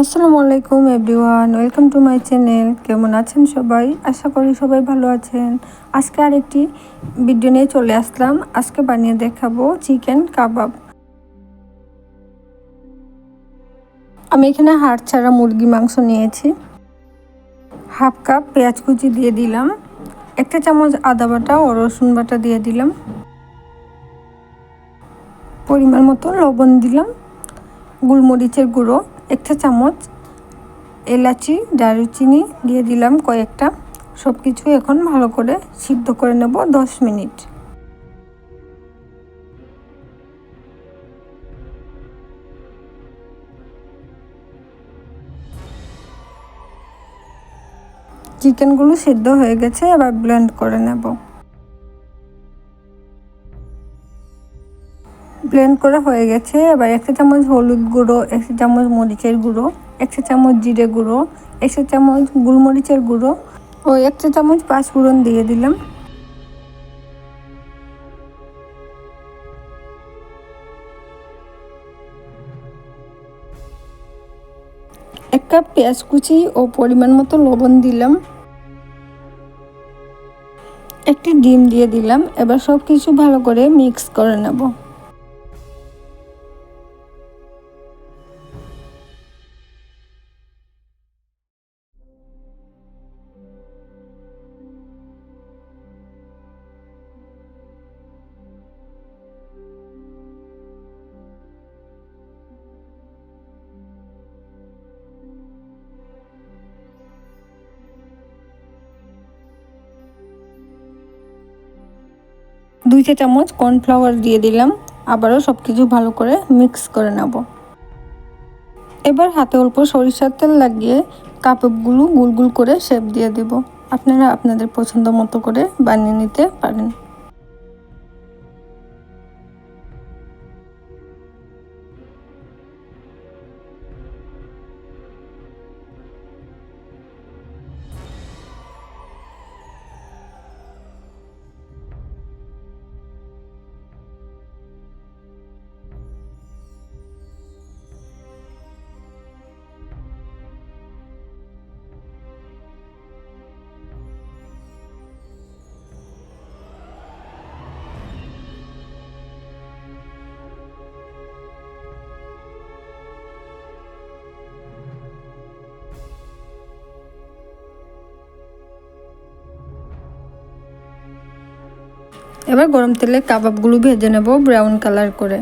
আসসালামু আলাইকুম everyone, welcome to my channel. কেমন আছেন সবাই? আশা করি সবাই ভালো আছেন। আজকে আরেকটি ভিডিও নিয়ে চলে আসলাম। আজকে বানিয়ে দেখাবো চিকেন কাবাব। আমি এখানে হাড় ছাড়া মুরগি মাংস নিয়েছি। হাফ কাপ পেঁয়াজ কুচি দিয়ে দিলাম, 1 চামচ আদা বাটা ও রসুন বাটা দিয়ে দিলাম, পরিমাণ মতো লবণ দিলাম, গোলমরিচের গুঁড়ো 1 চামচ, এলাচি দারুচিনি দিয়ে দিলাম কয়েকটা। সব কিছু এখন ভালো করে সিদ্ধ করে নেব 10 মিনিট। চিকেনগুলো সিদ্ধ হয়ে গেছে, এবার ব্লেন্ড করে নেব। ব্লেন্ড করা হয়ে গেছে। এবার 1 চামচ হলুদ গুঁড়ো, 1 চামচ মরিচের গুঁড়ো, 1 চামচ জিরে গুঁড়ো, 1 চামচ গোলমরিচের গুঁড়ো ও 1 চামচ পাঁচফোড়ন দিয়ে দিলাম। এক কাপ পেঁয়াজ কুচি ও পরিমাণ মতো লবণ দিলাম, একটি ডিম দিয়ে দিলাম। এবার সব কিছু ভালো করে মিক্স করে নেব। দুই চা চামচ কর্নফ্লাওয়ার দিয়ে দিলাম। আবারও সব কিছু ভালো করে মিক্স করে নেব। এবার হাতে অল্প সরিষার তেল লাগিয়ে কাবাবগুলো গোল গোল করে শেপ দিয়ে দেব। আপনারা আপনাদের পছন্দ মতো করে বানিয়ে নিতে পারেন। এবার গরম তেলে কাবাবগুলো ভেজে নেব ব্রাউন কালার করে।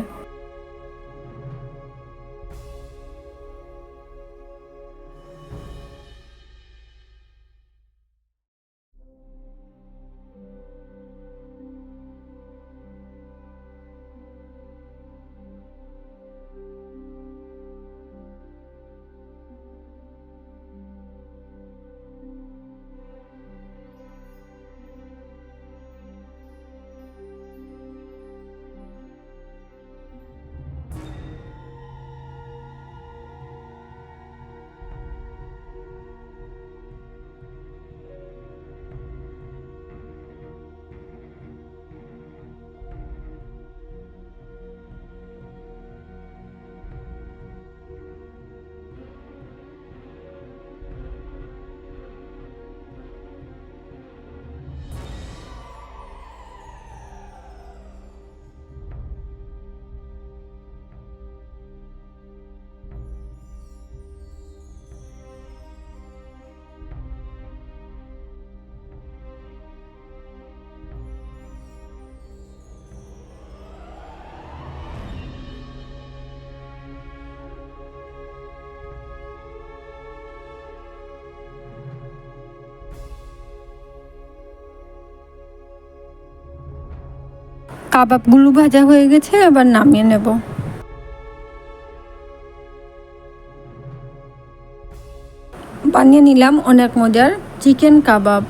কাবাবগুলো ভাজা হয়ে গেছে, এবার নামিয়ে নেব। বানিয়ে নিলাম অনেক মজার চিকেন কাবাব।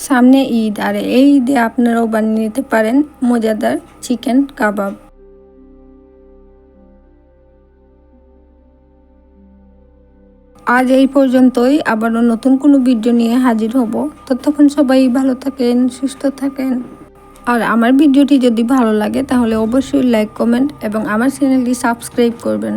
সামনে ঈদ, আর এই ঈদে আপনারাও বানিয়ে নিতে পারেন মজাদার চিকেন কাবাব। আজ এই পর্যন্তই। আবারও নতুন কোনো ভিডিও নিয়ে হাজির হব। ততক্ষণ সবাই ভালো থাকেন, সুস্থ থাকেন। আর আমার ভিডিওটি যদি ভালো লাগে তাহলে অবশ্যই লাইক, কমেন্ট এবং আমার চ্যানেলটি সাবস্ক্রাইব করবেন।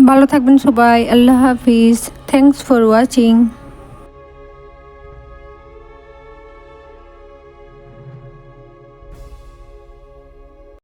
ভালো থাকবেন সবাই। আল্লাহ হাফিজ। Thanks for watching.